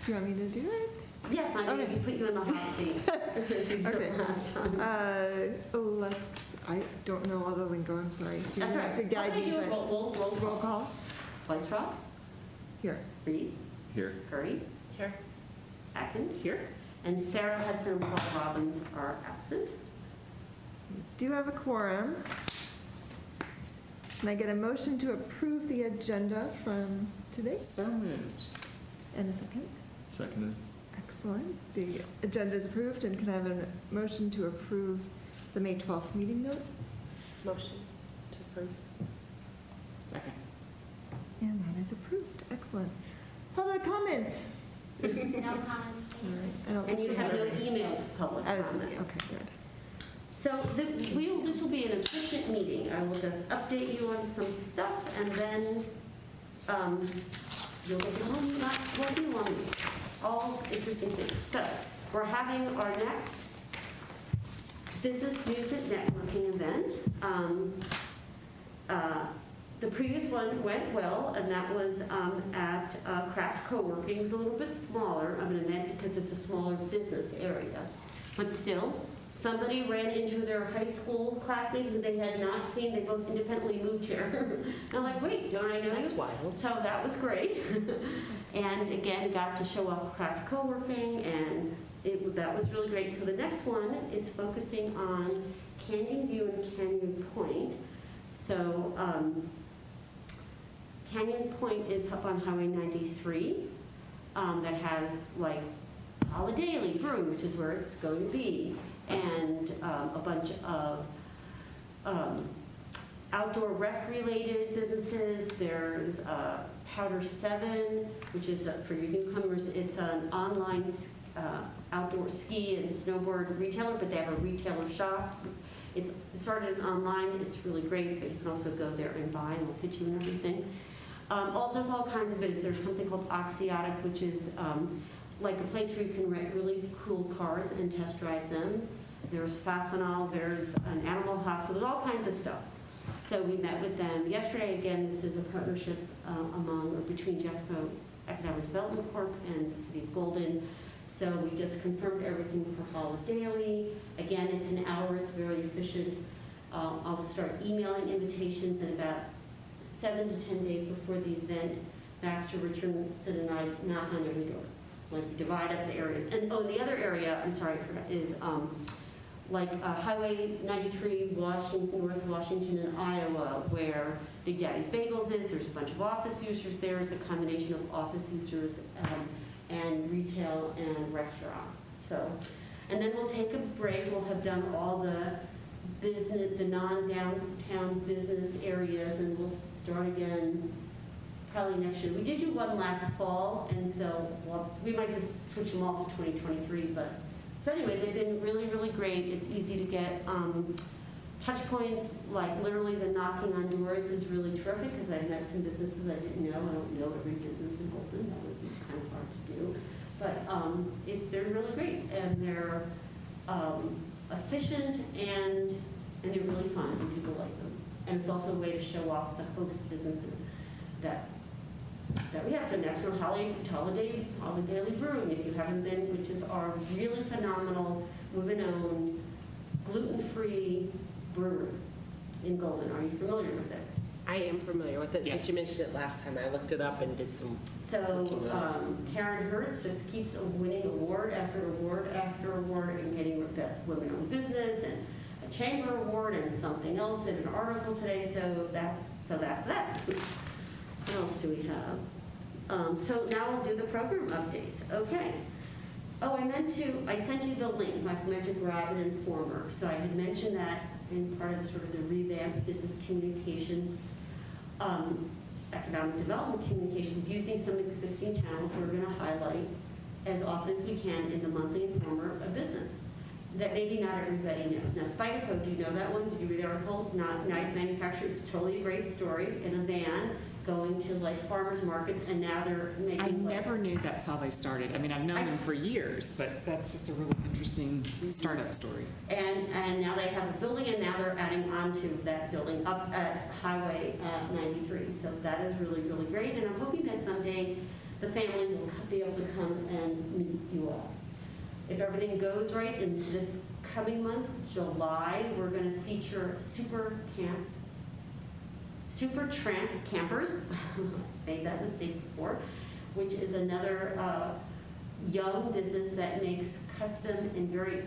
Do you want me to do it? Yeah, fine. Okay. We put you in the hot seat since you did Okay. it last time. I don't know all the lingo, I'm sorry. So That's you right. have to guide How about me. you but- roll Roll call. Weitzroth, Here. Reed, Here. Curry, Here. Atkins, Here. and Sarah Hudson and Paul Robbins are absent. We do have a quorum. Can I get a motion to approve the agenda from today? So moved. And a second? Seconded. Excellent. The agenda is approved, and can I have a motion to approve the May 12th meeting notes? Motion to approve. Second. And that is approved. Excellent. Public comment? No comments. All right. I don't And you think have so. no emailed public I was- comment. Okay, good. So this will be an efficient meeting. I will just update you on some stuff, and then you'll get home. Won't be long. All interesting things. So we're having our next business music networking event. The previous one went well, and that was at Craft Co-working. It was a little bit smaller of an event because it's a smaller business area, but still. Somebody ran into their high school classmate who they had not seen. They both independently moved here. And I'm like, wait, don't I know you? That's wild. So that was great. And again, got to show off craft co-working, and that was really great. So the next one is focusing on Canyon View and Canyon Point. So Canyon Point is up on Highway 93 that has like Holiday Brew, which is where it's going to be, and a bunch of outdoor rec-related businesses. There's Powder 7, which is for your newcomers. It's an online outdoor ski and snowboard retailer, but they have a retailer shop. It started as online. It's really great, but you can also go there and buy, and they'll pitch you and everything. Does all kinds of business. There's something called Oxyotic, which is like a place where you can rent really cool cars and test drive them. There's Fastenal, there's an animal hospital, there's all kinds of stuff. So we met with them yesterday. Again, this is a partnership between Jeffco Economic Development Corp and the City of Golden. So we just confirmed everything for Holiday. Again, it's an hour, it's very efficient. I'll start emailing invitations in about 7 to 10 days before the event. Baxter, Richardson, and I knock on every door. Like divide up the areas. And the other area, I'm sorry, I forgot, is Highway 93, North Washington and Iowa, where Big Daddy's Bagels is. There's a bunch of office users there. It's a combination of office users and retail and restaurant. So, and then we'll take a break. We'll have done all the business, the non-downtown business areas, and we'll start again probably next year. We did do one last fall, and so we might just switch them all to 2023. But so anyway, they've been really, really great. It's easy to get touch points, like literally the knocking on doors is really terrific because I've met some businesses I didn't know. I don't know every business in Bolton. That would be kind of hard to do. But they're really great, and they're efficient, and they're really fun, and people like them. And it's also a way to show off the host businesses that we have. So next one, Holiday Brewing, if you haven't been, which is our really phenomenal, women-owned, gluten-free brewery in Golden. Are you familiar with it? I am familiar with it. Yes. Since you mentioned it last time, I looked it up and did some So looking at it. Karen Hertz just keeps winning award after award after award and getting the best women-owned business and a chamber award and something else in an article today. So that's that. What else do we have? So now we'll do the program updates. Okay. Oh, I sent you the link. I meant to grab an informer. So I had mentioned that in part of the sort of the revamped business communications, economic development communications, using some existing channels we're going to highlight as often as we can in the monthly informer of business that maybe not everybody knows. Now, Spyderco, do you know that one? Did you read the article? Night Manufacturer. It's totally a great story in a van going to like farmers markets, and now they're making. I never knew that's how they started. I mean, I've known them for years, but that's just a really interesting startup story. And now they have a building, and now they're adding onto that building up at Highway 93. So that is really, really great, and I'm hoping that someday the family will be able to come and meet you all. If everything goes right in this coming month, July, we're going to feature Super Tramp Campers. Made that mistake before, which is another young business that makes custom and very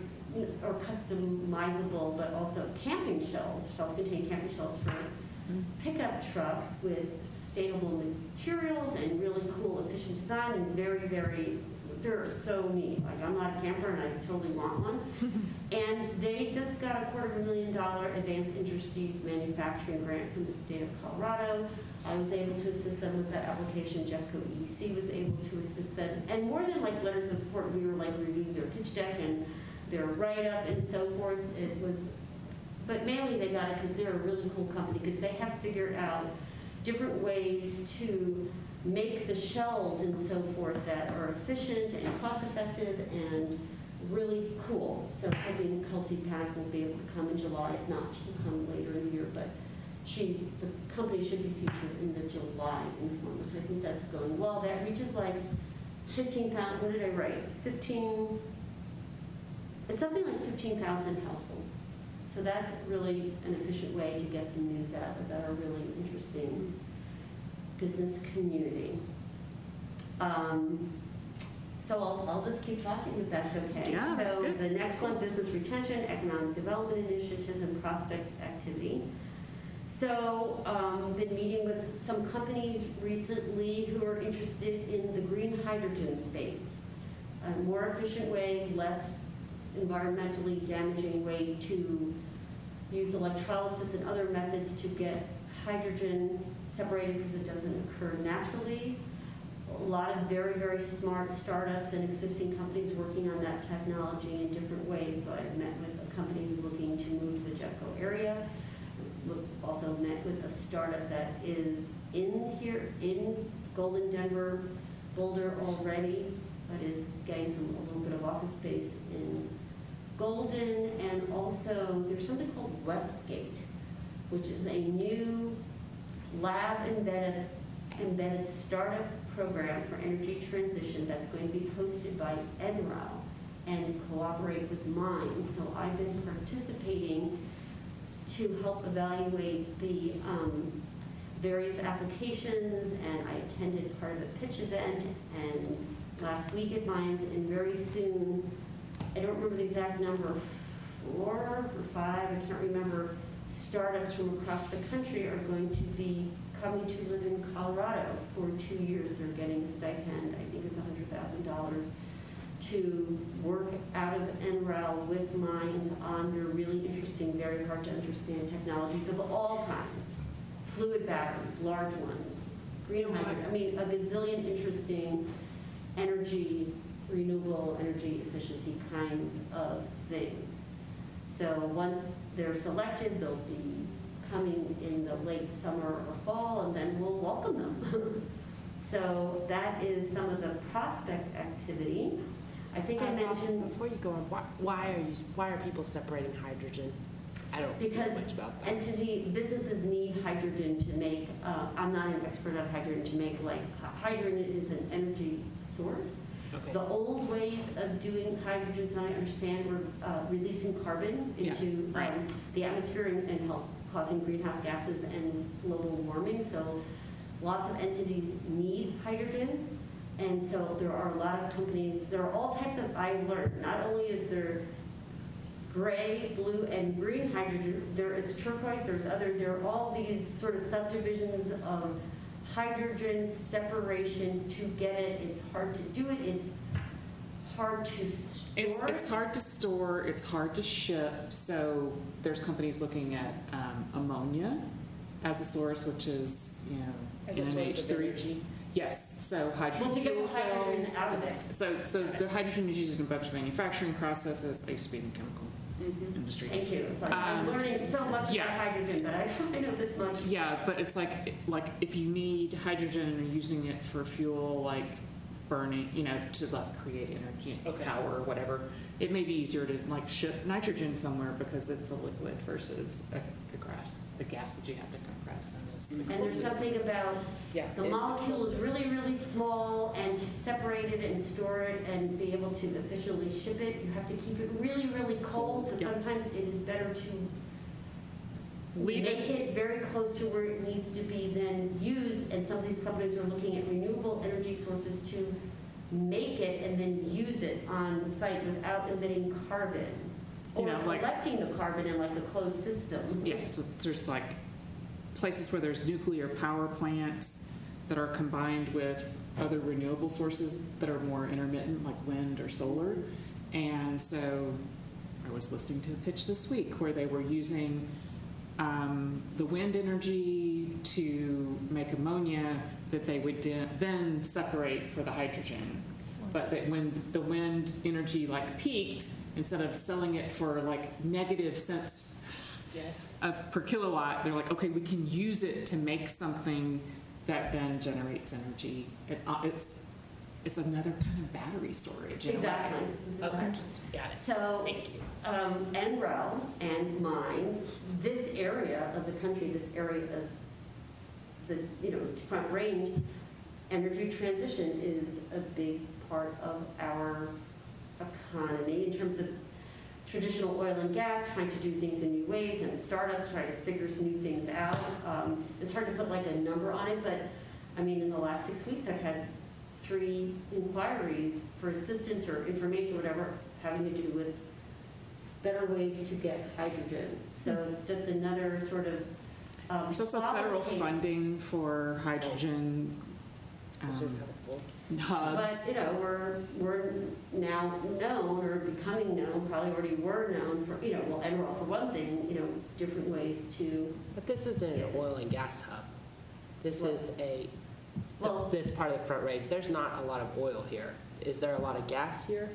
or customizable, but also camping shells, self-contained camping shells for pickup trucks with sustainable materials and really cool, efficient design, and very, very, they're so neat. Like, I'm not a camper and I totally want one. And they just got a $250,000 advanced industries manufacturing grant from the state of Colorado. I was able to assist them with that application. Jeffco EDC was able to assist them. And more than like letters of support, we were like reviewing their pitch deck and their write-up and so forth. It was, but mainly they got it because they're a really cool company because they have figured out different ways to make the shells and so forth that are efficient and cost-effective and really cool. So hoping Kelsey Pack will be able to come in July. If not, she'll come later in the year. But the company should be featured in the July Informer. So I think that's going well. That reaches like 15,000. What did I write? 15. It's something like 15,000 households. So that's really an efficient way to get some news out that are really interesting business community. So I'll just keep talking if that's okay. Yeah, that's so good. The next one, business retention, economic development initiatives, and prospect activity. So been meeting with some companies recently who are interested in the green hydrogen space. A more efficient way, less environmentally damaging way to use electrolysis and other methods to get hydrogen separated because it doesn't occur naturally. A lot of very, very smart startups and existing companies working on that technology in different ways. So I met with a company who's looking to move to the Jeffco area. Also met with a startup that is in Golden, Denver, Boulder already, but is getting a little bit of office space in Golden. And also there's something called Westgate, which is a new lab embedded startup program for energy transition that's going to be hosted by NREL and cooperate with mine. So I've been participating to help evaluate the various applications, and I attended part of the pitch event and last week at Mines, and very soon, I don't remember the exact number, 4 or 5, I can't remember, startups from across the country are going to be coming to live in Colorado for 2 years. They're getting a stipend, I think it's $100,000, to work out of NREL with Mines on their really interesting, very hard to understand technologies of all kinds. Fluid batteries, large ones, green hydrogen, I mean, a gazillion interesting energy, renewable energy efficiency kinds of things. So once they're selected, they'll be coming in the late summer or fall, and then we'll welcome them. So that is some of the prospect activity. I think I mentioned... Before you go on, why are people separating hydrogen? I don't know because much about that. businesses need hydrogen to make, I'm not an expert on hydrogen, to make, like, hydrogen is an energy source. Okay. The old ways of doing hydrogen, as I understand, were releasing carbon into the atmosphere and causing greenhouse gases and global warming. So lots of entities need hydrogen. And so there are a lot of companies, there are all types of, I've learned, not only is there gray, blue, and green hydrogen, there is turquoise, there are all these sort of subdivisions of hydrogen separation to get it. It's hard to do it. It's hard to store. It's hard to store. It's hard to ship. So there's companies looking at ammonia as a source, which is, As a source of energy. Yes, so hydrogen To get fuel hydrogen cells. out of it. So the hydrogen is used in a bunch of manufacturing processes. I used to be in the chemical industry. Thank you. It's like, I'm learning so much yeah. about hydrogen, but I know this much. Yeah, but it's like if you need hydrogen and are using it for fuel, like burning, to like create energy, Okay. power or whatever. It may be easier to like ship nitrogen somewhere because it's a liquid versus a gas that you have to compress and is And there's explosive. something about Yeah. the molecule is really, really small, and to separate it and store it and be able to efficiently ship it, you have to keep it really, really cold. So Yeah. sometimes it is better to Leave make it. it very close to where it needs to be, then used. And some of these companies are looking at renewable energy sources to make it and then use it on the site without emitting carbon. Or Like, collecting the carbon in like a closed system. yeah, so there's like places where there's nuclear power plants that are combined with other renewable sources that are more intermittent, like wind or solar. And so I was listening to a pitch this week where they were using the wind energy to make ammonia that they would then separate for the hydrogen. But that when the wind energy like peaked, instead of selling it for like negative cents Yes. per kilowatt, they're like, okay, we can use it to make something that then generates energy. It's another kind of battery storage. in a way. Exactly. Okay. Got it. So, Thank you. NREL and mines, this area of the country, this area of the, Front Range, energy transition is a big part of our economy in terms of traditional oil and gas, trying to do things in new ways, and startups trying to figure new things out. It's hard to put like a number on it, but I mean, in the last 6 weeks, I've had 3 inquiries for assistance or information, whatever, having to do with better ways to get hydrogen. So it's just another sort of There's also federal qualitative- funding for hydrogen Which is helpful. hubs. But, we're now known, or becoming known, probably already were known for, well, NREL for one thing, different ways to, But this isn't an oil and gas hub. This Well- is well, this part of the Front Range. There's not a lot of oil here. Is there a lot of gas here?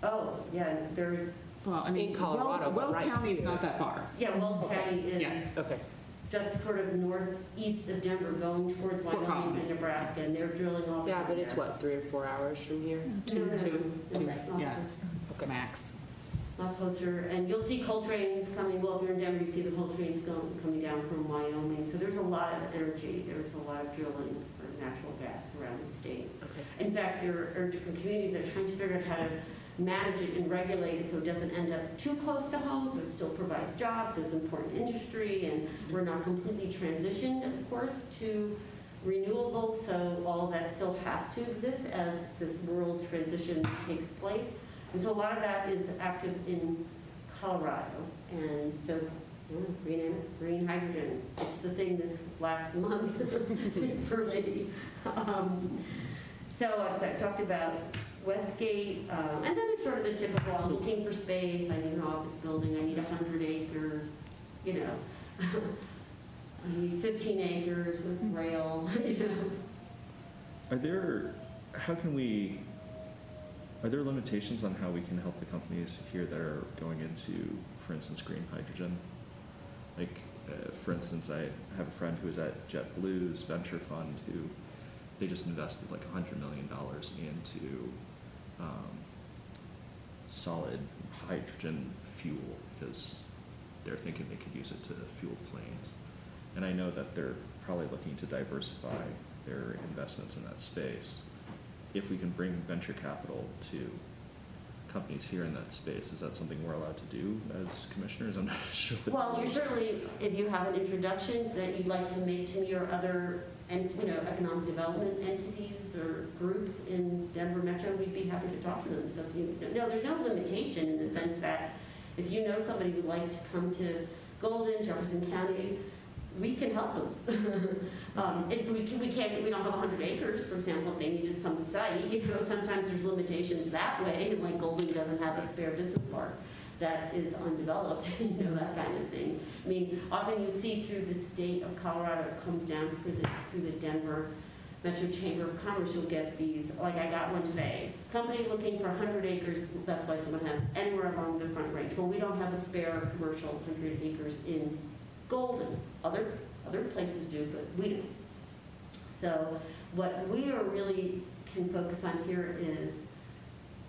oh, yeah, there's, Well, I mean, In Colorado, Weld but right County's here. not that far. Weld County is Yeah. Okay. just sort of northeast of Denver, going towards Fort Wyoming and Collins. Nebraska, and they're drilling all the Yeah, time but it's there. what, 3 or 4 hours from here? No, no, no, Two, no, not yeah. closer. Max. Not closer, and you'll see coal trains coming, well, if you're in Denver, you see the coal trains coming down from Wyoming, so there's a lot of energy, there's a lot of drilling for natural gas around the state. Okay. In fact, there are different communities that are trying to figure out how to manage it and regulate it so it doesn't end up too close to homes, but still provides jobs, it's important industry, and we're not completely transitioned, of course, to renewable, so all of that still has to exist as this world transition takes place. And so a lot of that is active in Colorado, and so green hydrogen, it's the thing this last month for me. So I talked about Westgate, and then it's sort of the typical, I'm looking for space, I need an office building, I need 100 acres, I need 15 acres with rail, Are there limitations on how we can help the companies here that are going into, for instance, green hydrogen? Like, for instance, I have a friend who was at JetBlue's venture fund who they just invested like $100 million into solid hydrogen fuel because they're thinking they could use it to fuel planes. And I know that they're probably looking to diversify their investments in that space. If we can bring venture capital to companies here in that space, is that something we're allowed to do as commissioners? I'm not sure. Well, you're certainly, if you have an introduction that you'd like to make to me or other, economic development entities or groups in Denver Metro, we'd be happy to talk to them. So there's no limitation in the sense that if you know somebody who'd like to come to Golden, Jefferson County, we can help them. We don't have 100 acres, for example, if they needed some site, sometimes there's limitations that way, like Golden doesn't have a spare business park that is undeveloped, that kind of thing. I mean, often you see through the state of Colorado, it comes down through the Denver Metro Chamber of Commerce, you'll get these, like I got one today, company looking for 100 acres, that's why someone has anywhere along the Front Range. Well, we don't have a spare commercial 100 acres in Golden. Other places do, but we don't. So what we are really can focus on here is,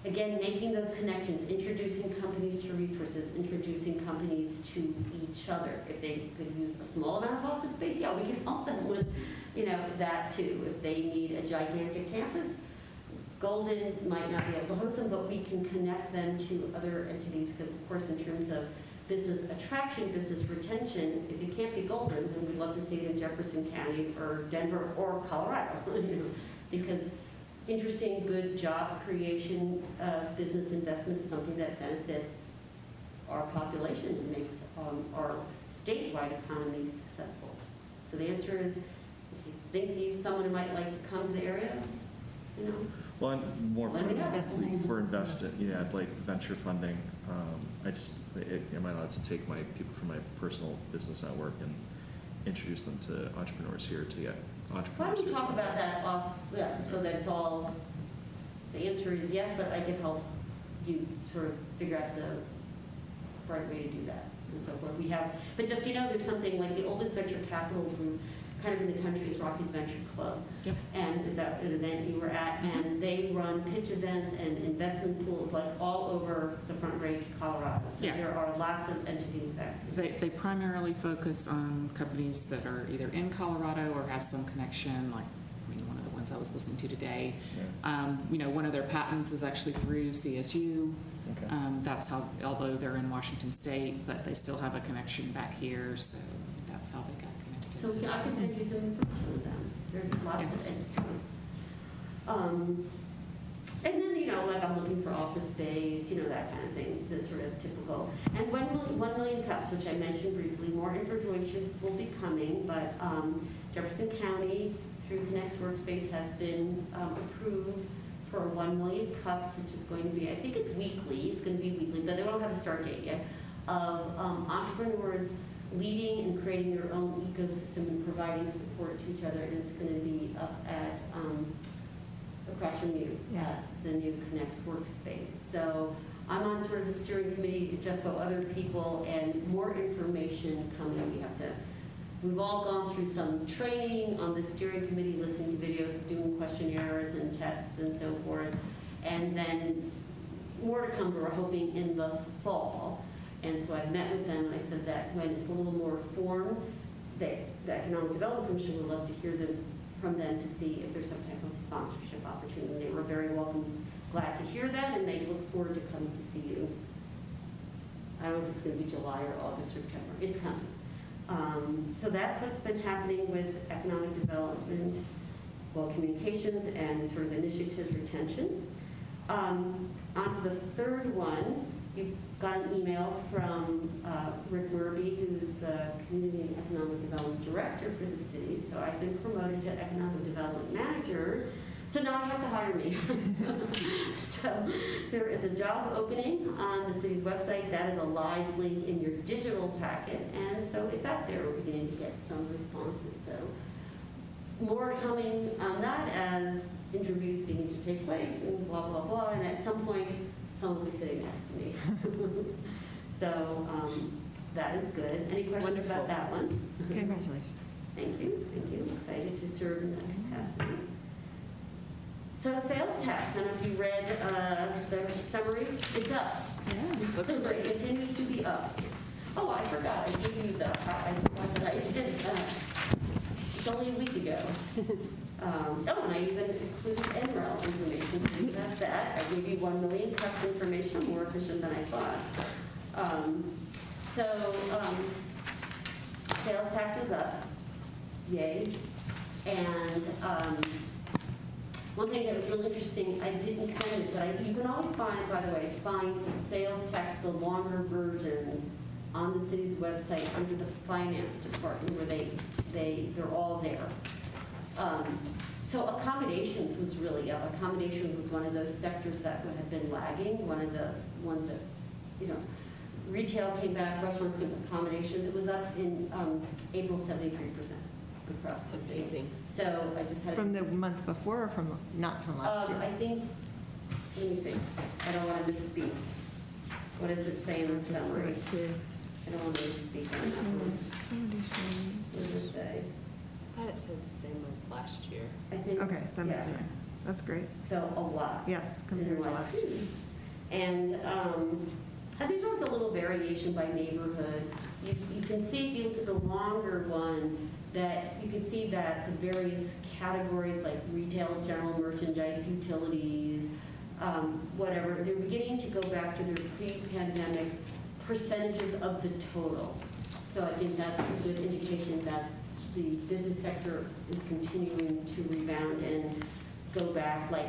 again, making those connections, introducing companies to resources, introducing companies to each other. If they could use a small amount of office space, yeah, we can help them with, that too. If they need a gigantic campus, Golden might not be able to host them, but we can connect them to other entities, because of course, in terms of business attraction, business retention, if it can't be Golden, then we'd love to see it in Jefferson County or Denver or Colorado, because interesting, good job creation, business investment is something that benefits our population and makes our statewide economy successful. So the answer is, if you think someone who might like to come to the area, Well, I'm more Let me know. for investing, like venture funding. Am I allowed to take my people from my personal business network and introduce them to entrepreneurs here to get why entrepreneurs don't we here? talk about that off, so that it's all, the answer is yes, but I can help you sort of figure out the right way to do that and so forth. But just, there's something like the oldest venture capital group kind of in the country is Rocky's Venture Club. Yep. And is that an event you were at? And they run pitch events and investment pools like all over the Front Range of Colorado. So there are lots of entities there. They primarily focus on companies that are either in Colorado or have some connection, like one of the ones I was listening to today. Yeah. One of their patents is actually through CSU. Okay. That's how, although they're in Washington State, but they still have a connection back here, so that's how they got connected. So I can send you some information with them. There's lots of entities. And then, like I'm looking for office space, that kind of thing, the sort of typical. And 1 million cups, which I mentioned briefly, more information will be coming, but Jefferson County through Connects Workspace has been approved for 1 million cups, which is going to be, I think it's weekly, it's going to be weekly, but they don't have a start date yet, of entrepreneurs leading and creating their own ecosystem and providing support to each other, and it's going to be up at across from you at the new Connects Workspace. So I'm on sort of the steering committee, Jeffco, other people, and more information coming. We've all gone through some training on the steering committee, listening to videos, doing questionnaires and tests and so forth, and then more to come. We're hoping in the fall. And so I met with them, and I said that when it's a little more formed, the Economic Development Commission would love to hear from them to see if there's some type of sponsorship opportunity. They were very welcome, glad to hear that, and they look forward to coming to see you. I don't know if it's going to be July or August or September. It's coming. So that's what's been happening with economic development, communications and sort of initiatives retention. On to the third one. You got an email from Rick Murby, who's the Community and Economic Development Director for the city. So I've been promoted to Economic Development Manager. So now I have to hire me. So there is a job opening on the city's website. That is a live link in your digital packet. And so it's out there. We're beginning to get some responses. So more coming on that as interviews begin to take place and blah, blah, blah. And at some point, someone will be sitting next to me. So that is good. Any questions about that one? Congratulations. Thank you. Thank you. Excited to serve in that capacity. So sales tax, I don't know if you read the summary. It's up. Yeah, looks It continues to be up. Oh, I forgot. I gave you the, I did it's only a week ago. And I even included NREL information. So you have that. I gave you 1 million cups information, more efficient than I thought. Sales tax is up. Yay. And one thing that was really interesting, I didn't send it, but you can always find, by the way, sales tax, the longer versions, on the city's website under the finance department, where they're all there. So accommodations was really up. Accommodations was one of those sectors that would have been lagging, one of the ones that, retail came back, restaurants came back, accommodations. It was up in April 73% across the state. Amazing. So I just had From the month before or not from last year? I think, let me see. I don't want to misspeak. What does it say in the summary? I don't want to misspeak on that one. What does it say? I thought it said the same month last year. I think. Okay, that makes yeah. sense. That's great. So a lot. Yes, And compared to like, last year. And there's always a little variation by neighborhood. You can see, if you look at the longer one, that you can see that the various categories like retail, general merchandise, utilities, whatever, they're beginning to go back to their pre-pandemic percentages of the total. So I think that's a good indication that the business sector is continuing to rebound and go back. Like,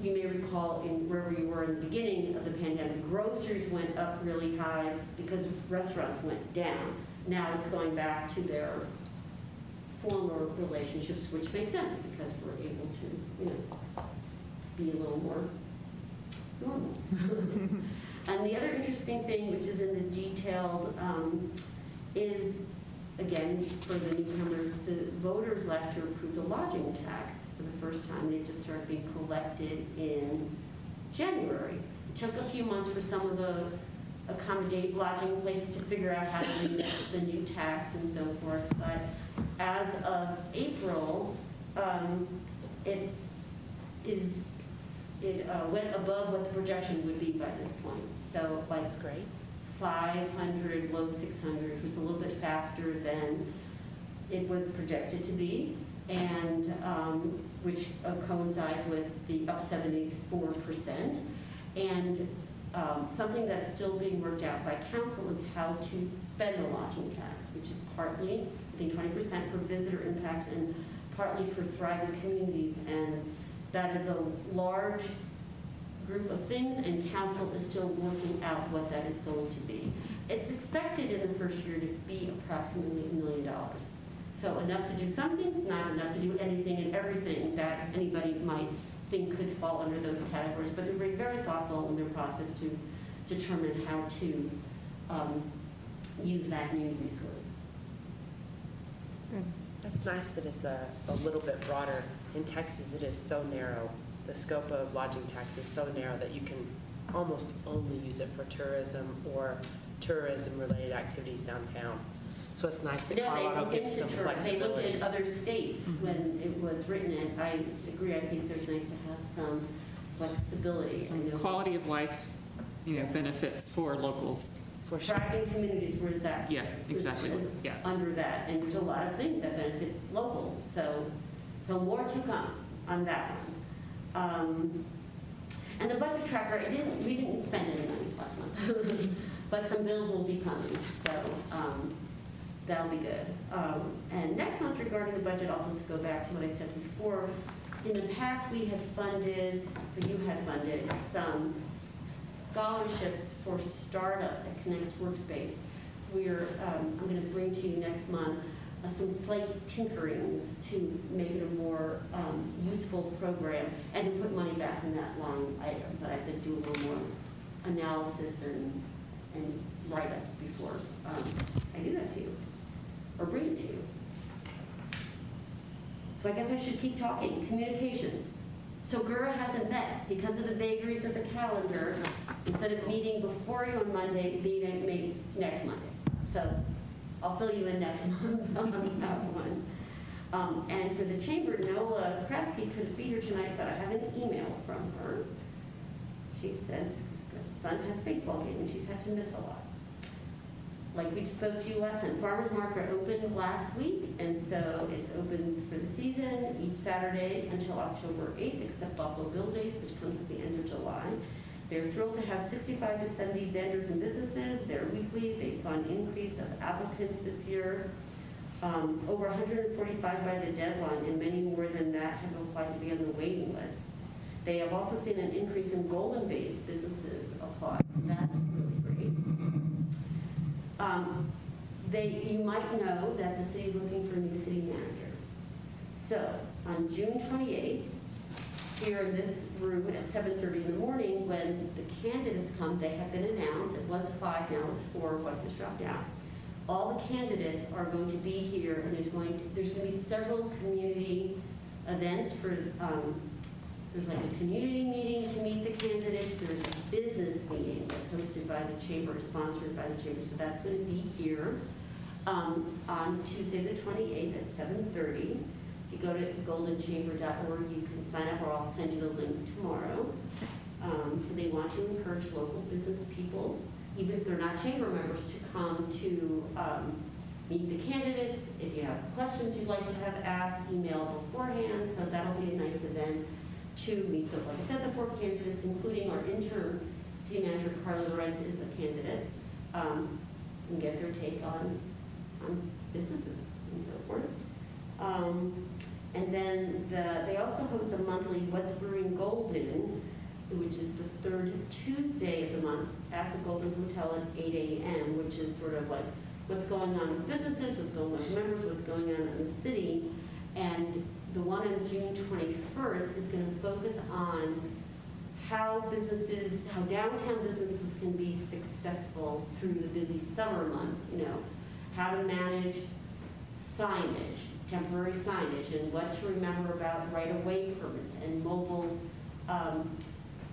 you may recall in wherever you were in the beginning of the pandemic, groceries went up really high because restaurants went down. Now it's going back to their former relationships, which makes sense because we're able to, be a little more normal. And the other interesting thing, which is in the detailed, is, again, for the newcomers, the voters last year approved a lodging tax for the first time. They just started being collected in January. It took a few months for some of the accommodate lodging places to figure out how to use the new tax and so forth. But as of April, it went above what the projection would be by this point. So like, That's great. 500, low 600 was a little bit faster than it was projected to be, and which coincides with the up 74%. And something that's still being worked out by council is how to spend the lodging tax, which is partly, I think, 20% for visitor impacts and partly for thriving communities. And that is a large group of things, and council is still working out what that is going to be. It's expected in the first year to be approximately $1 million. So enough to do some things, not enough to do anything and everything that anybody might think could fall under those categories. But they're very, very thoughtful in their process to determine how to use that new resource. Good. That's nice that it's a little bit broader. In Texas, it is so narrow. The scope of lodging tax is so narrow that you can almost only use it for tourism or tourism-related activities downtown. So it's nice that Colorado gives some They flexibility. looked at other states when it was written, and I agree. I think there's nice to have some flexibility. Some I know quality of life, Yes. benefits for locals. For sure. thriving communities, where is that? Yeah, exactly. Is Yeah. under that, and there's a lot of things that benefits local. So more to come on that one. And the budget tracker, we didn't spend any money last month, but some bills will be coming, so that'll be good. And next month, regarding the budget, I'll just go back to what I said before. In the past, you had funded some scholarships for startups at Connects Workspace. I'm going to bring to you next month some slight tinkerings to make it a more useful program, and to put money back in that line item. But I have to do a little more analysis and write-ups before I do that to you, or bring it to you. So I guess I should keep talking. Communications. So GURA hasn't met because of the vagaries of the calendar. Instead of meeting before you on Monday, meet next Monday. So I'll fill you in next month on that one. And for the chamber, Nola Kresge couldn't be here tonight, but I have an email from her. She said her son has a baseball game and she's had to miss a lot. Like we spoke to you last time, Farmers Market opened last week, and so it's open for the season each Saturday until October 8th, except Buffalo Bill Days, which comes at the end of July. They're thrilled to have 65 to 70 vendors and businesses. They're weekly. They saw an increase of applicants this year, over 145 by the deadline, and many more than that have applied to be on the waiting list. They have also seen an increase in Golden-based businesses apply, so that's really great. You might know that the city is looking for a new city manager. So on June 28th, here in this room at 7:30 in the morning, when the candidates come, they have been announced. It was 5, now it's 4, one has dropped out. All the candidates are going to be here, and there's going to be several community events for, there's like a community meeting to meet the candidates. There's a business meeting that's hosted by the chamber, sponsored by the chamber, so that's going to be here on Tuesday the 28th at 7:30. If you go to goldenchamber.org, you can sign up, or I'll send you the link tomorrow. So they want to encourage local business people, even if they're not chamber members, to come to meet the candidates. If you have questions you'd like to have asked, email beforehand. So that'll be a nice event to meet the, like I said, the 4 candidates, including our interim city manager, Carly Lorenz, is a candidate, and get their take on businesses and so forth. And then they also host a monthly What's Brewing Golden, which is the 3rd Tuesday of the month at the Golden Hotel at 8 a.m., which is sort of like what's going on with businesses, what's going on with members, what's going on in the city. And the one on June 21st is going to focus on how downtown businesses can be successful through the busy summer months, how to manage signage, temporary signage, and what to remember about right-of-way permits and mobile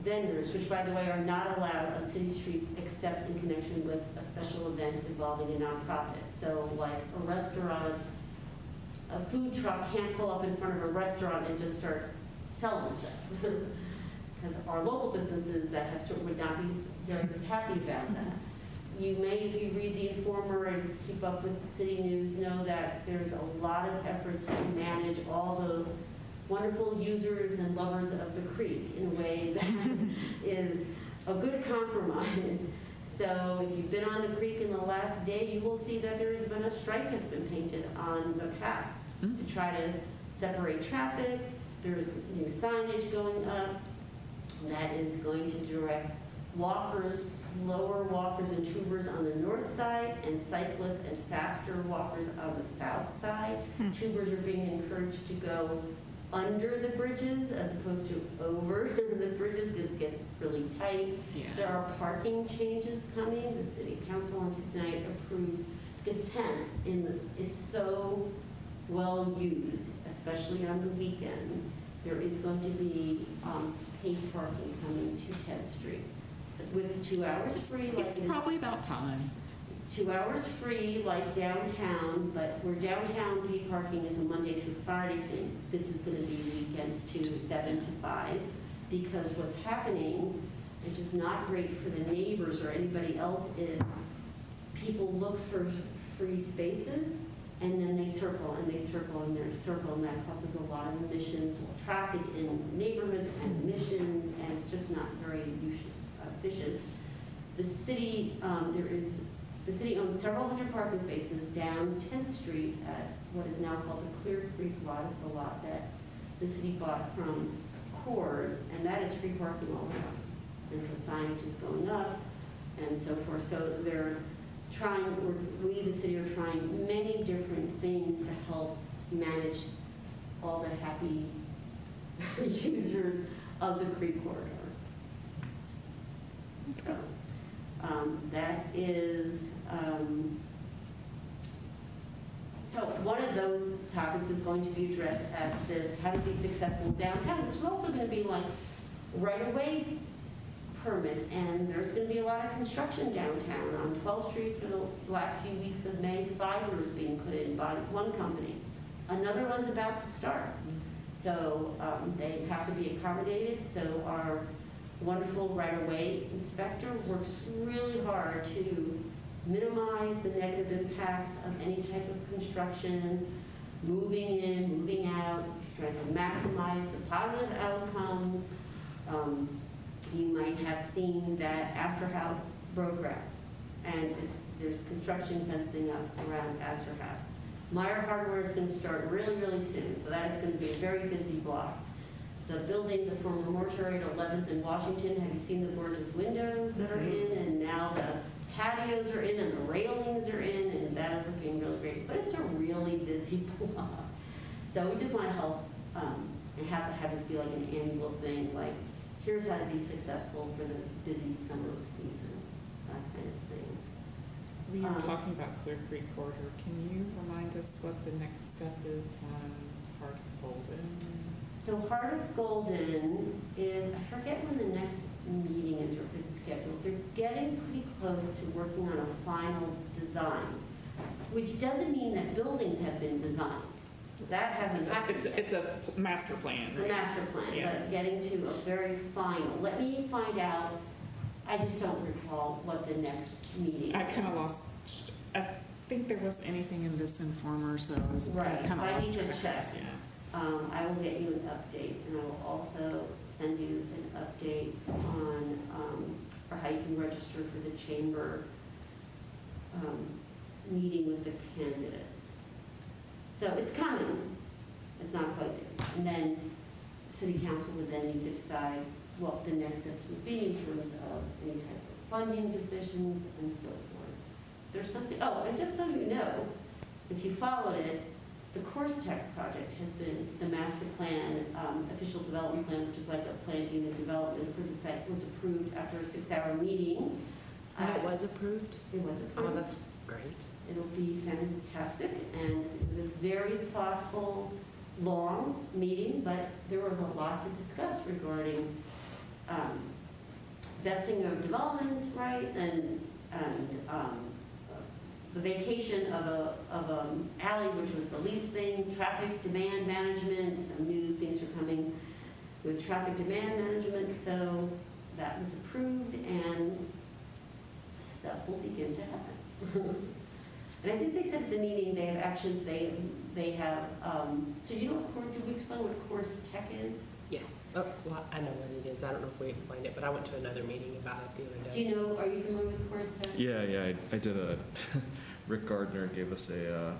vendors, which, by the way, are not allowed on city streets except in connection with a special event involving a nonprofit. So, like a restaurant, a food truck can't pull up in front of a restaurant and just start selling stuff. Because our local businesses that have would not be very happy about that. You may, if you read the Informer and keep up with city news, know that there's a lot of efforts to manage all the wonderful users and lovers of the creek in a way that is a good compromise. So if you've been on the creek in the last day, you will see that there has been a stripe has been painted on the path to try to separate traffic. There's new signage going up that is going to direct walkers, slower walkers and tubers on the north side, and cyclists and faster walkers on the south side. Tubers are being encouraged to go under the bridges as opposed to over the bridges because it gets really tight. Yeah. There are parking changes coming. The city council on Tuesday night approved, because 10 is so well used, especially on the weekend. There is going to be paid parking coming to 10th Street with 2 hours free. It's probably about time. 2 hours free, like downtown, but where downtown paid parking is a Monday through Friday thing, this is going to be weekends too, 7 to 5, because what's happening, which is not great for the neighbors or anybody else, is people look for free spaces, and then they circle, and they circle, and they circle, and that causes a lot of emissions, traffic in neighborhoods, and emissions, and it's just not very efficient. The city, the city owns several hundred parking spaces down 10th Street at what is now called the Clear Creek lot. It's a lot that the city bought from Coors, and that is free parking all around. And so signage is going up and so forth. So there's we, the city, are trying many different things to help manage all the happy users of the creek corridor. So, that is, so one of those topics is going to be addressed at this How to Be Successful Downtown, which is also going to be like right-of-way permits, and there's going to be a lot of construction downtown. On 12th Street for the last few weeks of May, fiber is being put in by one company. Another one's about to start. So they have to be accommodated. So our wonderful right-of-way inspector works really hard to minimize the negative impacts of any type of construction, moving in, moving out, tries to maximize the positive outcomes. You might have seen that Astor House broke ground, and there's construction fencing up around Astor House. Meyer Hardware is going to start really, really soon, so that is going to be a very busy block. The building, the former mortuary at 11th and Washington, have you seen the gorgeous windows that are in? And now the patios are in and the railings are in, and that is looking really great. But it's a really busy block. So we just want to help and have this be like an annual thing, like here's how to be successful for the busy summer season, that kind of thing. We are talking about Clear Creek Corridor. Can you remind us what the next step is on Heart of Golden? So Heart of Golden is, I forget when the next meeting is or if it's scheduled. They're getting pretty close to working on a final design, which doesn't mean that buildings have been designed. That hasn't happened yet. It's a master plan, It's a right? master plan, Yeah. but getting to a very final. Let me find out, I just don't recall what the next meeting. I kind of lost, I think there was anything in this informer, so I was Right, kind so of I lost need to track. check. Yeah. I will get you an update, and I will also send you an update on, or how you can register for the chamber meeting with the candidates. So it's coming, it's not quite there. And then city council would then need to decide what the next steps would be in terms of any type of funding decisions and so forth. There's something, oh, and just so you know, if you followed it, the Course Tech project has been, the master plan, official development plan, which is like a planned unit development for the site, was approved after a 6-hour meeting. And it was approved? It was approved. Oh, that's great. It'll be fantastic, and it was a very thoughtful, long meeting, but there was a lot to discuss regarding vesting of development rights and the vacation of an alley, which was the least thing, traffic demand management, some new things are coming with traffic demand management, so that was approved, and stuff will begin to happen. And I think they said at the meeting, they have actions, they have, so do you know what, did we explain what Course Tech is? Yes. Oh, well, I know what it is. I don't know if we explained it, but I went to another meeting about it the other Do day. you know, are you familiar with Course Tech? Yeah, I did a, Rick Gardner gave us a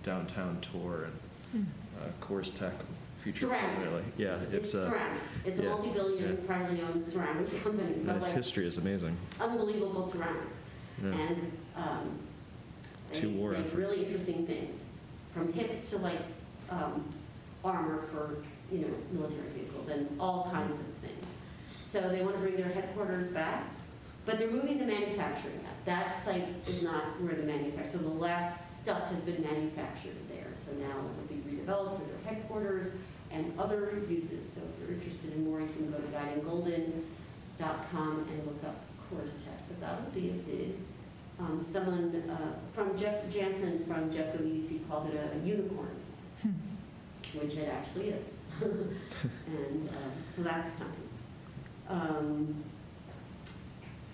downtown tour and Course Tech featured Ceramics. prominently. Yeah, it's a ceramics. It's a yeah, multi-billion yeah. privately owned ceramics company. and but its like history is amazing. unbelievable ceramics. Yeah. And Two war they make efforts. really interesting things, from hips to like armor for, you know, military vehicles and all kinds of things. So they want to bring their headquarters back, but they're moving the manufacturing up. That site is not where the manufacturing, so the last stuff has been manufactured there. So now it will be redeveloped for their headquarters and other uses. So if you're interested in more, you can go to guidinggolden.com and look up Course Tech. But that would be a big, someone from Jeff Jansen from Jeff EDC called it a unicorn, which it actually is. And so that's coming.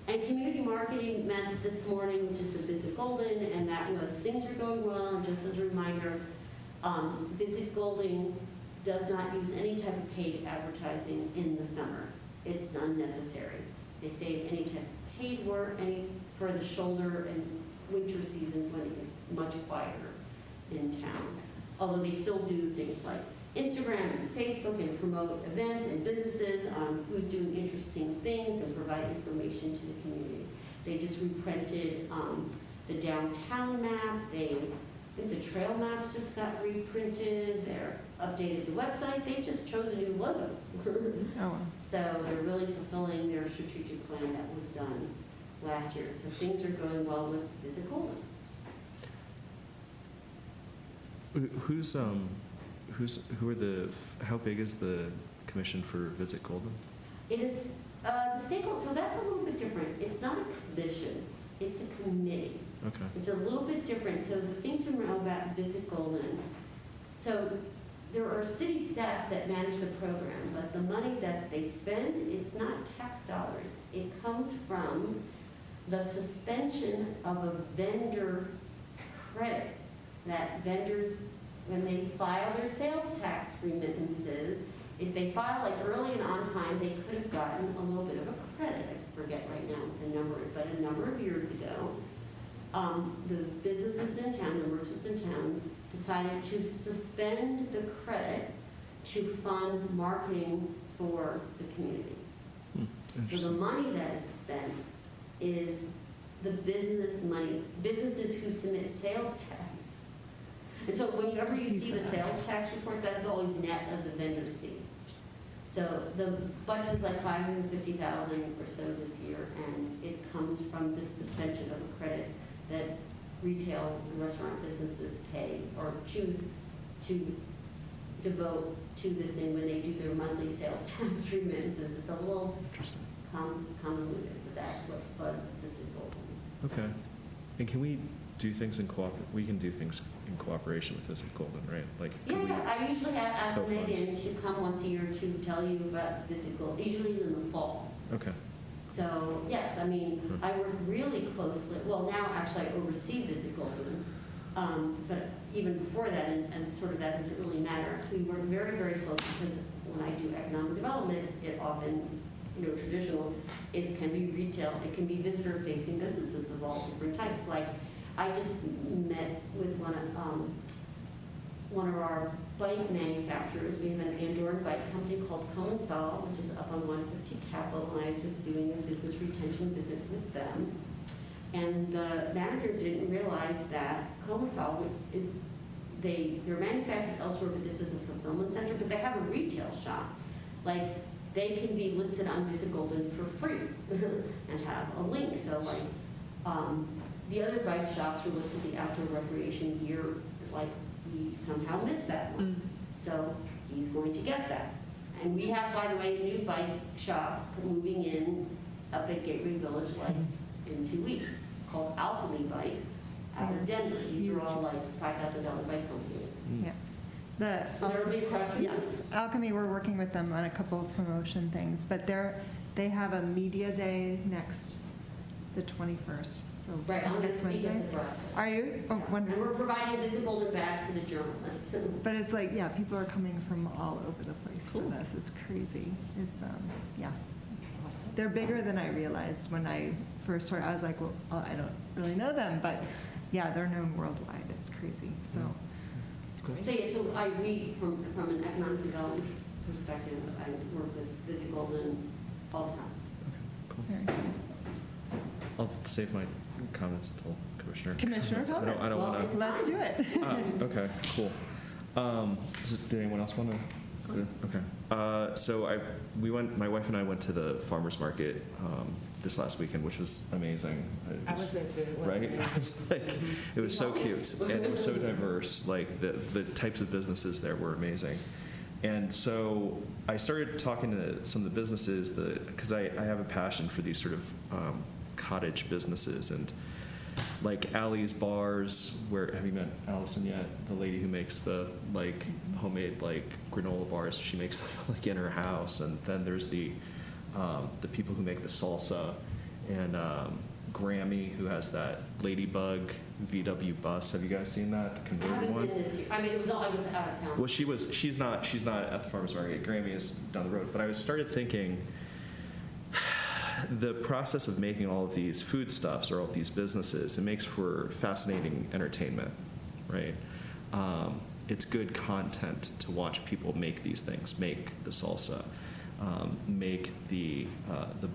And community marketing met this morning, which is the Visit Golden, and that was, things are going well, and just as a reminder, Visit Golden does not use any type of paid advertising in the summer. It's unnecessary. They save any type of paid work for the shoulder and winter seasons when it gets much quieter in town. Although they still do things like Instagram and Facebook and promote events and businesses on who's doing interesting things and provide information to the community. They just reprinted the downtown map. I think the trail maps just got reprinted. They're updated the website. They just chose a new logo. Oh, So they're really fulfilling their strategic plan that was done last year. So things are going well with Visit Golden. How big is the commission for Visit Golden? It is, the stakeholders, so that's a little bit different. It's not a commission, it's a committee. Okay. It's a little bit different. So the thing to know about Visit Golden, so there are city staff that manage the program, but the money that they spend, it's not tax dollars. It comes from the suspension of a vendor credit that vendors, when they file their sales tax remittances, if they file like early and on time, they could have gotten a little bit of a credit. I forget right now what the number is, but a number of years ago, the businesses in town, the merchants in town, decided to suspend the credit to fund marketing for the community. So the Interesting. money that is spent is the business money, businesses who submit sales tax. And so whenever you see the sales tax report, that is always net of the vendor's fee. So the budget is like $550,000 or so this year, and it comes from the suspension of a credit that retail and restaurant businesses pay or choose to devote to this thing when they do their monthly sales tax remittances. It's a little Interesting. convoluted, but that's what funds Visit Golden. Okay. And can we do things we can do things in cooperation with Visit Golden, right? Like, could we- I usually ask Co-fund. Megan, she'll come once a year to tell you about Visit Golden, usually in the fall. Okay. So, yes, I mean, I work really closely, well, now actually I oversee Visit Golden, but even before that, and sort of that doesn't really matter. We work very, very close because when I do economic development, it often, traditional, it can be retail, it can be visitor-facing businesses of all different types. Like, I just met with one of our bike manufacturers. We have an Andorran bike company called Coinsol, which is up on 150 Capitol, and I'm just doing a business retention visit with them. And the manager didn't realize that Coinsol is, they're manufactured elsewhere, but this is a fulfillment center, but they have a retail shop. Like, they can be listed on Visit Golden for free and have a link. So, like, the other bike shops were listed the outdoor recreation gear, like, we somehow missed that one. So he's going to get that. And we have, by the way, a new bike shop moving in up at Gateway Village, like, in 2 weeks, called Alchemy Bikes out of Denver. These are all like $5,000 bike companies. Yes. So there will be a question. Yes, Alchemy, we're working with them on a couple of promotion things, but they have a media day the 21st, so Right, I'm going to next speak Wednesday. at the broadcast. Are you? Oh, Yeah. And wonderful. we're providing Visit Golden bags to the journalists. But it's like, yeah, people are coming from all over the place for Cool. this. It's crazy. It's, yeah. Awesome. They're bigger than I realized when I first started. I was like, well, I don't really know them, but yeah, they're known worldwide. It's crazy. So, It's great. So, yeah, so I read from an economic development perspective. I work with Visit Golden all the time. Cool. very cool. I'll save my comments until Commissioner. Commissioner I don't Well, want it's to. Let's do it. Okay, cool. Did anyone else want to? Okay. So my wife and I went to the farmer's market this last weekend, which was amazing. I was there too. It was Right? amazing. It was like, it was so cute and it was so diverse. Like the types of businesses there were amazing. And so I started talking to some of the businesses because I have a passion for these sort of cottage businesses and like Allie's Bars, where, have you met Allison yet? The lady who makes the like homemade like granola bars. She makes them like in her house. And then there's the people who make the salsa, and Grammy, who has that Ladybug VW bus. Have you guys seen that? The I converted haven't one? been this year. I mean, I was out of town. Well, she's not at the farmer's market. Grammy is down the road. But I started thinking, the process of making all of these foodstuffs or all of these businesses, it makes for fascinating entertainment, right? It's good content to watch people make these things, make the salsa, make the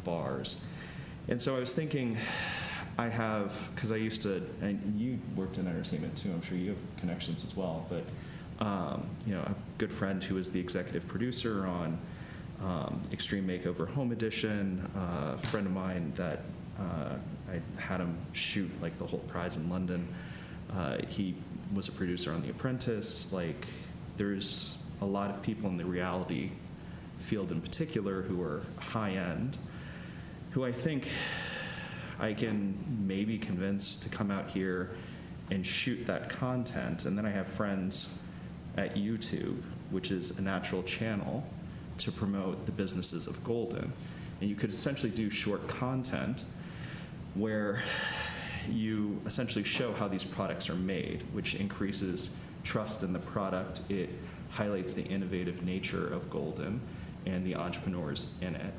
bars. And so I was thinking, because I used to, and you worked in entertainment too, I'm sure you have connections as well, but a good friend who was the executive producer on Extreme Makeover Home Edition, a friend of mine that I had him shoot like the whole prize in London. He was a producer on The Apprentice. Like, there's a lot of people in the reality field in particular who are high end, who I think I can maybe convince to come out here and shoot that content. And then I have friends at YouTube, which is a natural channel to promote the businesses of Golden. And you could essentially do short content where you essentially show how these products are made, which increases trust in the product. It highlights the innovative nature of Golden and the entrepreneurs in it.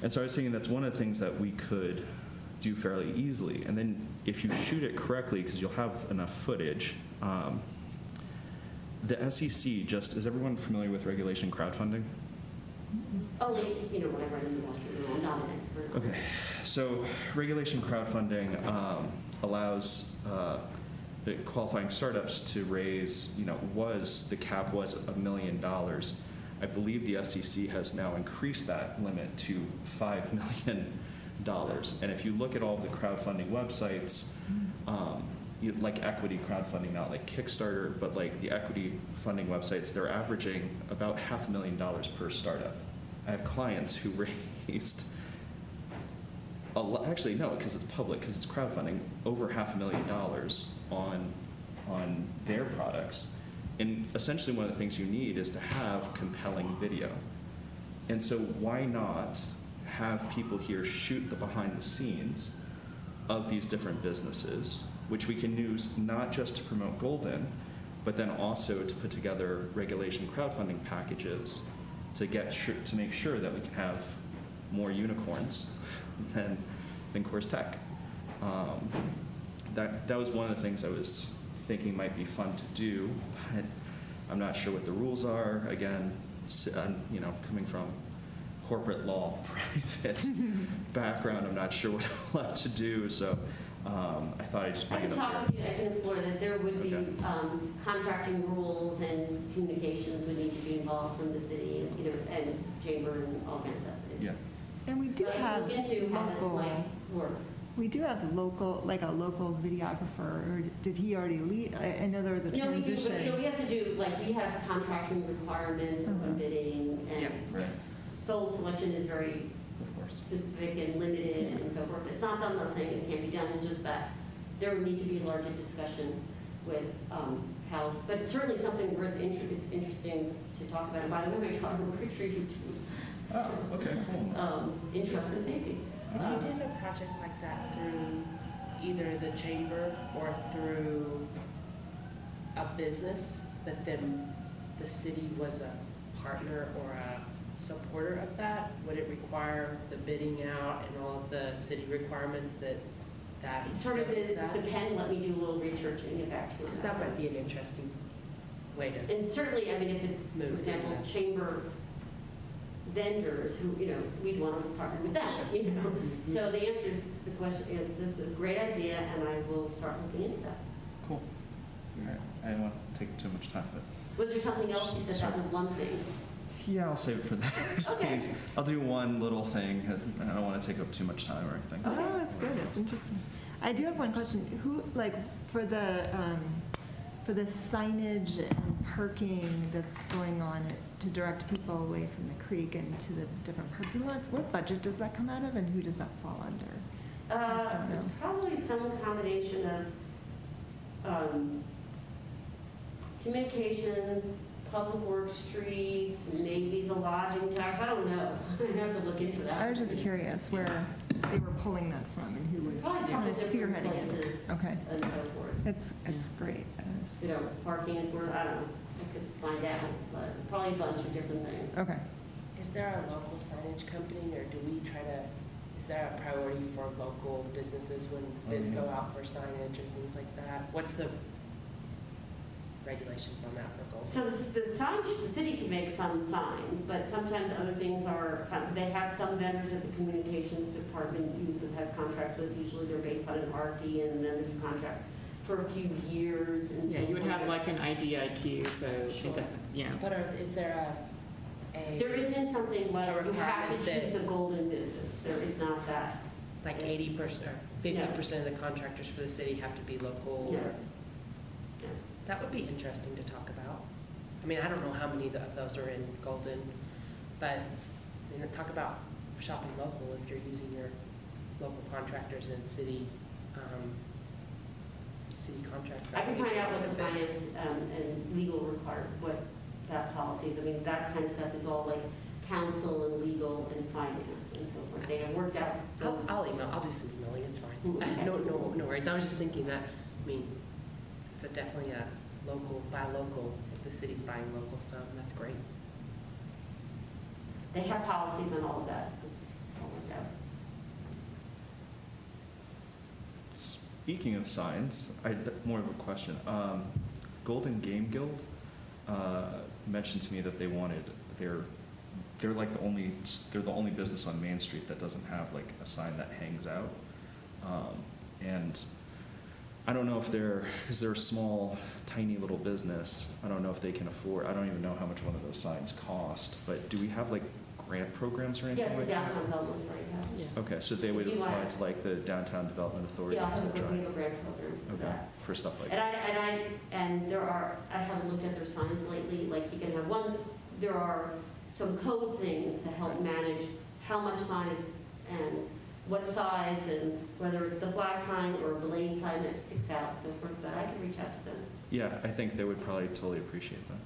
And so I was thinking that's one of the things that we could do fairly easily. And then if you shoot it correctly, because you'll have enough footage, the SEC is everyone familiar with regulation crowdfunding? Only, when I run into Wall Street, I'm not an expert. Okay, so regulation crowdfunding allows the qualifying startups to raise, the cap was $1 million. I believe the SEC has now increased that limit to $5 million. And if you look at all of the crowdfunding websites, like equity crowdfunding, not like Kickstarter, but like the equity funding websites, they're averaging about $500,000 per startup. I have clients who raised actually, no, because it's public, because it's crowdfunding, over $500,000 on their products. And essentially one of the things you need is to have compelling video. And so why not have people here shoot the behind the scenes of these different businesses, which we can use not just to promote Golden, but then also to put together regulation crowdfunding packages to to make sure that we can have more unicorns than Course Tech. That was one of the things I was thinking might be fun to do, but I'm not sure what the rules are. Again, coming from corporate law, private background, I'm not sure what I'm allowed to do. So I thought I'd just I bring can it up talk here. with you, I can explore that there would be Okay. contracting rules and communications would need to be involved from the city, and chamber and all kinds of stuff. Yeah. And we do But I have can look into how this local, might work. we do have like a local videographer, or did he already leave? I know there was a No, we do, transition. but we have to do, we have contracting requirements, open bidding, and Yeah, right. sole selection is very Of course. specific and limited and so forth. It's not that I'm not saying it can't be done, it's just that there would need to be a larger discussion with how, but it's certainly something it's interesting to talk about. And by the way, my daughter works for you too. Oh, okay, cool. Interest in safety. If you did a project like that through either the chamber or through a business, but then the city was a partner or a supporter of that, would it require the bidding out and all of the city requirements that It sort of goes with is, that? depend, let me do a little research and get back to you. on Because that might be an interesting way to. And certainly, I mean, if it's, for Move through example, that. chamber vendors who, we'd want to partner with them, Sure. So the answer to the question is, this is a great idea, and I will start looking into that. Cool. All right. I don't want to take too much time, but Was there something else you said that was one thing? yeah, I'll save it for the next Okay. meeting. I'll do one little thing. I don't want to take up too much time or anything. Okay. Oh, that's good, that's interesting. I do have one question. Who, for the signage and parking that's going on to direct people away from the creek and to the different parking lots, what budget does that come out of, and who does that fall under? I just don't know. Probably some combination of communications, public works, streets, maybe the lodging tax, I don't know. I'd have to look into that. I was just curious where they were pulling that from and who was Probably a kind couple of different spearheading it. places. Okay, And so forth. it's great. Parking and for, I don't know, I could find out, but probably a bunch of different things. Okay. Is there a local signage company, or do we try to, is there a priority for local businesses when bids go out for signage and things like that? What's the regulations on that for Golden? So the signage, the city can make some signs, but sometimes other things are, they have some vendors that the communications department uses, has contracts with. Usually they're based on an RFP, and then there's a contract for a few years and so Yeah, you would have forth. like an IDIQ, so, Sure. yeah. But is there There isn't something like, you have requirement to choose that- a golden business. There is not that. like 80%, 50% of the contractors for the city have to be local? Yeah. or- Yeah. That would be interesting to talk about. I mean, I don't know how many of those are in Golden, but talk about shopping local if you're using your local contractors and city contracts. I can find out what the finance and legal require, what that policy is. I mean, that kind of stuff is all like council and legal and finance and so forth. They have worked out those. I'll email, I'll do some emailing, it's fine. Okay. No worries. I was just thinking that, I mean, it's definitely a local, buy local, if the city's buying local, so that's great. They have policies on all of that. It's all worked out. Speaking of signs, more of a question. Golden Game Guild mentioned to me that they're like they're the only business on Main Street that doesn't have like a sign that hangs out. And I don't know if because they're a small, tiny little business. I don't know if they can afford. I don't even know how much one of those signs cost. But do we have like grant programs or anything Yes, the like that? downtown development authority has. Yeah. Okay, so they would If you apply want- to like the Downtown Development Authority Yeah, to we try. have a grant program for Okay, that. for stuff like And that. I haven't looked at their signs lately, like you can have there are some code things to help manage how much signage and what size and whether it's the flag kind or a belayed sign that sticks out and so forth, but I can reach out to them. Yeah, I think they would probably totally appreciate that.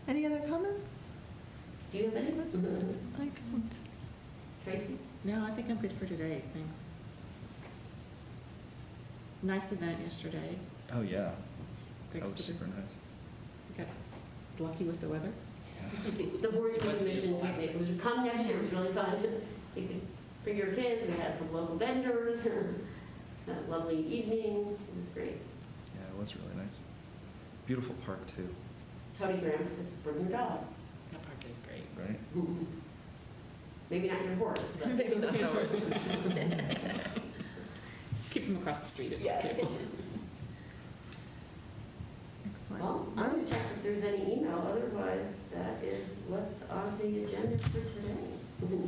Any other comments? Do you have any? I don't. Tracy? No, I think I'm good for today, thanks. Nice event yesterday. Oh, yeah. That Thanks was to the- super nice. Got lucky with the weather. The board's commission, it was, come next year, it was really fun. You could bring your kids, we had some local vendors, it's a lovely evening, it was great. Yeah, it was really nice. Beautiful park, too, Tony Graham says, bring your dog. That park is great. right? Maybe not your horse, but Maybe not the horses. Just keep them across the street at the table. Excellent. well, I'm gonna check if there's any email, otherwise that is what's on the agenda for today. Let me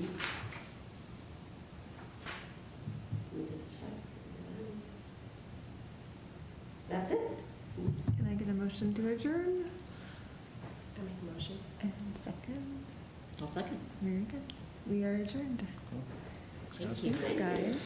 just check. That's it. Can I get a motion to adjourn? I make a motion. And second? I'll second. Very good. We are adjourned. Cool. Thanks, Thank guys. you. Thanks, guys.